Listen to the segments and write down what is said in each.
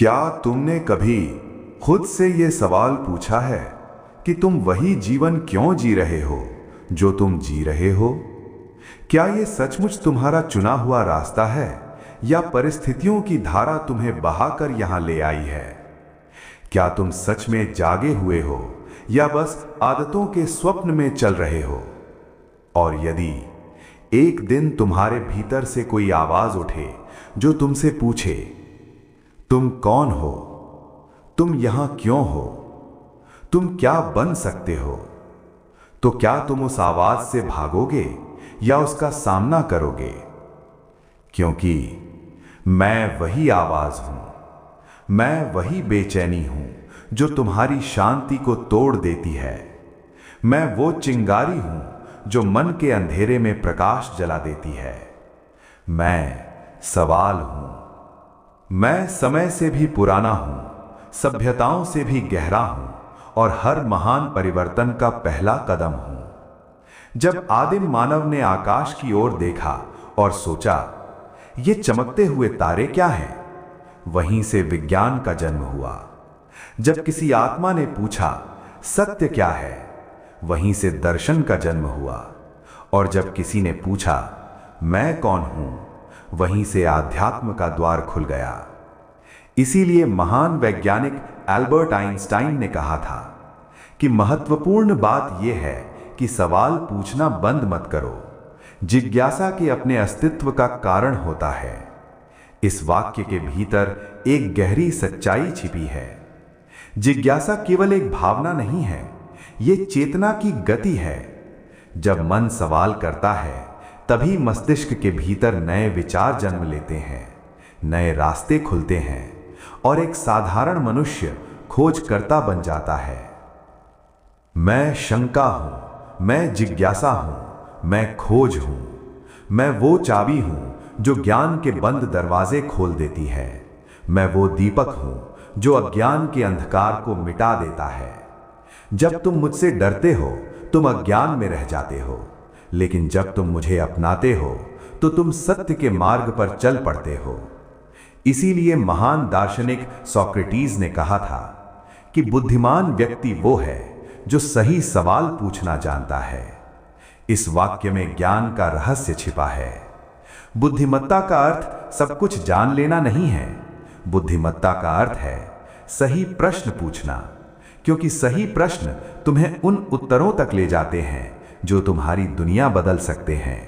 क्या तुमने कभी खुद से ये सवाल पूछा है कि तुम वही जीवन क्यों जी रहे हो जो तुम जी रहे हो? क्या ये सचमुच तुम्हारा चुना हुआ रास्ता है या परिस्थितियों की धारा तुम्हें बहाकर यहां ले आई है? क्या तुम सच में जागे हुए हो या बस आदतों के स्वप्न में चल रहे हो? और यदि एक दिन तुम्हारे भीतर से कोई आवाज उठे जो तुमसे पूछे, तुम कौन हो, तुम यहां क्यों हो, तुम क्या बन सकते हो, तो क्या तुम उस आवाज से भागोगे या उसका सामना करोगे? क्योंकि मैं वही आवाज हूं, मैं वही बेचैनी हूं जो तुम्हारी शांति को तोड़ देती है। मैं वो चिंगारी हूं जो मन के अंधेरे में प्रकाश जला देती है। मैं सवाल हूं। मैं समय से भी पुराना हूं, सभ्यताओं से भी गहरा हूं और हर महान परिवर्तन का पहला कदम हूं। जब आदिम मानव ने आकाश की ओर देखा और सोचा, ये चमकते हुए तारे क्या हैं, वहीं से विज्ञान का जन्म हुआ। जब किसी आत्मा ने पूछा, सत्य क्या है, वहीं से दर्शन का जन्म हुआ। और जब किसी ने पूछा, मैं कौन हूं, वहीं से आध्यात्म का द्वार खुल गया। इसीलिए महान वैज्ञानिक एल्बर्ट आइंस्टाइन ने कहा था कि महत्वपूर्ण बात यह है कि सवाल पूछना बंद मत करो। जिज्ञासा के अपने अस्तित्व का कारण होता है। इस वाक्य के भीतर एक गहरी सच्चाई छिपी है। जिज्ञासा केवल एक भावना नहीं है, यह चेतना की गति है। जब मन सवाल करता है, तभी मस्तिष्क के भीतर नए विचार जन्म लेते हैं, नए रास्ते खुलते हैं और एक साधारण मनुष्य खोजकर्ता बन जाता है। मैं शंका हूं, मैं जिज्ञासा हूं, मैं खोज हूं। मैं वो चाबी हूं जो ज्ञान के बंद दरवाजे खोल देती है। मैं वो दीपक हूं जो अज्ञान के अंधकार को मिटा देता है। जब तुम मुझसे डरते हो, तुम अज्ञान में रह जाते हो, लेकिन जब तुम मुझे अपनाते हो तो तुम सत्य के मार्ग पर चल पड़ते हो। इसीलिए महान दार्शनिक सोक्रेटिस ने कहा था कि बुद्धिमान व्यक्ति वो है जो सही सवाल पूछना जानता है। इस वाक्य में ज्ञान का रहस्य छिपा है। बुद्धिमत्ता का अर्थ सब कुछ जान लेना नहीं है। बुद्धिमत्ता का अर्थ है सही प्रश्न पूछना, क्योंकि सही प्रश्न तुम्हें उन उत्तरों तक ले जाते हैं जो तुम्हारी दुनिया बदल सकते हैं।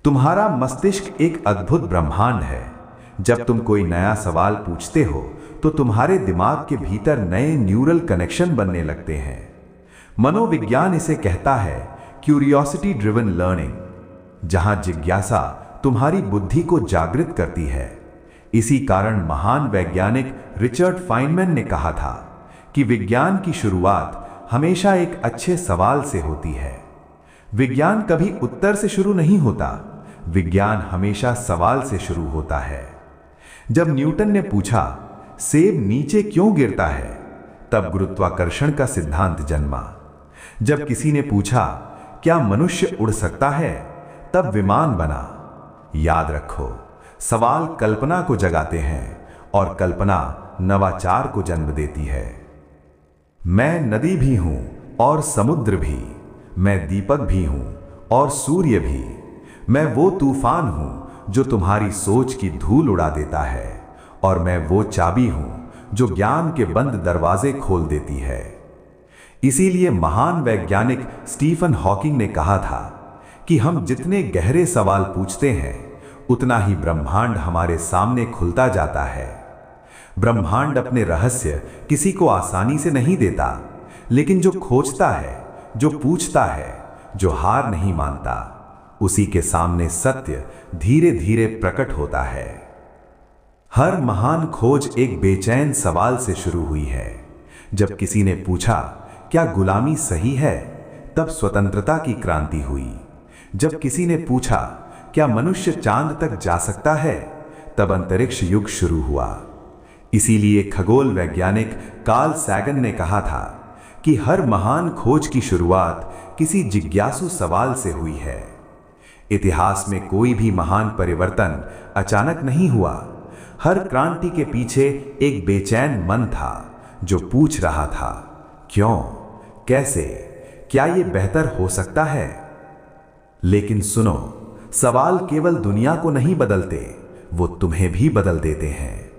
तुम्हारा मस्तिष्क एक अद्भुत ब्रह्मांड है। जब तुम कोई नया सवाल पूछते हो तो तुम्हारे दिमाग के भीतर नए न्यूरल कनेक्शन बनने लगते हैं। मनोविज्ञान इसे कहता है क्यूरियोसिटी ड्रिवन लर्निंग, जहां जिज्ञासा तुम्हारी बुद्धि को जागृत करती है। इसी कारण महान वैज्ञानिक रिचर्ड फाइनमैन ने कहा था कि विज्ञान की शुरुआत हमेशा एक अच्छे सवाल से होती है। विज्ञान कभी उत्तर से शुरू नहीं होता, विज्ञान हमेशा सवाल से शुरू होता है। जब न्यूटन ने पूछा, सेब नीचे क्यों गिरता है, तब गुरुत्वाकर्षण का सिद्धांत जन्मा। जब किसी ने पूछा, क्या मनुष्य उड़ सकता है, तब विमान बना। याद रखो, सवाल कल्पना को जगाते हैं और कल्पना नवाचार को जन्म देती है। मैं नदी भी हूं और समुद्र भी, मैं दीपक भी हूं और सूर्य भी। मैं वो तूफान हूं जो तुम्हारी सोच की धूल उड़ा देता है, और मैं वो चाबी हूं जो ज्ञान के बंद दरवाजे खोल देती है। इसीलिए महान वैज्ञानिक स्टीफन हॉकिंग ने कहा था कि हम जितने गहरे सवाल पूछते हैं, उतना ही ब्रह्मांड हमारे सामने खुलता जाता है। ब्रह्मांड अपने रहस्य किसी को आसानी से नहीं देता, लेकिन जो खोजता है, जो पूछता है, जो हार नहीं मानता, उसी के सामने सत्य धीरे धीरे प्रकट होता है। हर महान खोज एक बेचैन सवाल से शुरू हुई है। जब किसी ने पूछा, क्या गुलामी सही है, तब स्वतंत्रता की क्रांति हुई। जब किसी ने पूछा, क्या मनुष्य चांद तक जा सकता है, तब अंतरिक्ष युग शुरू हुआ। इसीलिए खगोल वैज्ञानिक कार्ल सैगन ने कहा था कि हर महान खोज की शुरुआत किसी जिज्ञासु सवाल से हुई है। इतिहास में कोई भी महान परिवर्तन अचानक नहीं हुआ। हर क्रांति के पीछे एक बेचैन मन था जो पूछ रहा था, क्यों, कैसे, क्या ये बेहतर हो सकता है? लेकिन सुनो, सवाल केवल दुनिया को नहीं बदलते, वो तुम्हें भी बदल देते हैं।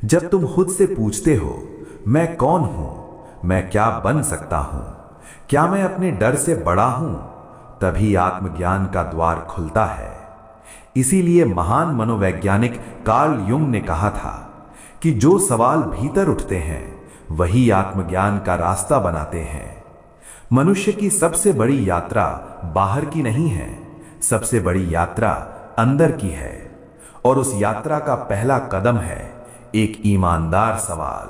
जब तुम खुद से पूछते हो, मैं कौन हूं, मैं क्या बन सकता हूं, क्या मैं अपने डर से बड़ा हूं, तभी आत्मज्ञान का द्वार खुलता है। इसीलिए महान मनोवैज्ञानिक कार्ल युंग ने कहा था कि जो सवाल भीतर उठते हैं वही आत्मज्ञान का रास्ता बनाते हैं। मनुष्य की सबसे बड़ी यात्रा बाहर की नहीं है, सबसे बड़ी यात्रा अंदर की है। और उस यात्रा का पहला कदम है एक ईमानदार सवाल।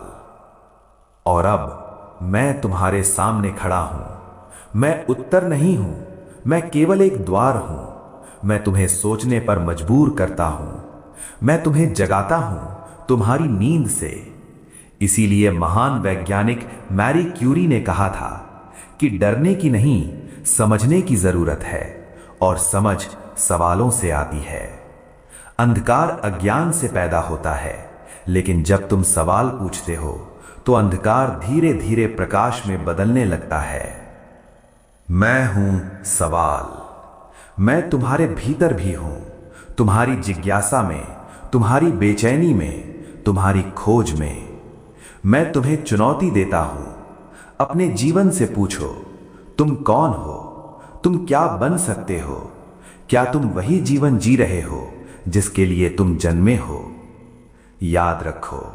और अब मैं तुम्हारे सामने खड़ा हूं। मैं उत्तर नहीं हूं, मैं केवल एक द्वार हूं। मैं तुम्हें सोचने पर मजबूर करता हूं। मैं तुम्हें जगाता हूं तुम्हारी नींद से। इसीलिए महान वैज्ञानिक मैरी क्यूरी ने कहा था कि डरने की नहीं, समझने की जरूरत है, और समझ सवालों से आती है। अंधकार अज्ञान से पैदा होता है, लेकिन जब तुम सवाल पूछते हो तो अंधकार धीरे धीरे प्रकाश में बदलने लगता है। मैं हूं सवाल। मैं तुम्हारे भीतर भी हूं, तुम्हारी जिज्ञासा में, तुम्हारी बेचैनी में, तुम्हारी खोज में। मैं तुम्हें चुनौती देता हूं। अपने जीवन से पूछो, तुम कौन हो, तुम क्या बन सकते हो, क्या तुम वही जीवन जी रहे हो जिसके लिए तुम जन्मे हो? याद रखो,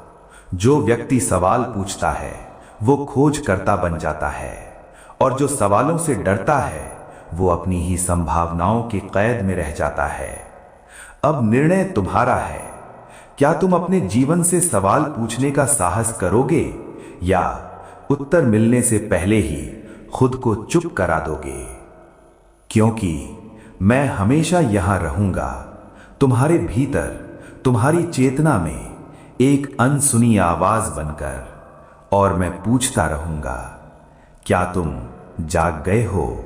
जो व्यक्ति सवाल पूछता है वो खोज करता बन जाता है, और जो सवालों से डरता है वो अपनी ही संभावनाओं की कैद में रह जाता है। अब निर्णय तुम्हारा है। क्या तुम अपने जीवन से सवाल पूछने का साहस करोगे, या उत्तर मिलने से पहले ही खुद को चुप करा दोगे? क्योंकि मैं हमेशा यहां रहूंगा, तुम्हारे भीतर, तुम्हारी चेतना में एक अनसुनी आवाज बनकर, और मैं पूछता रहूंगा, क्या तुम जाग गए हो?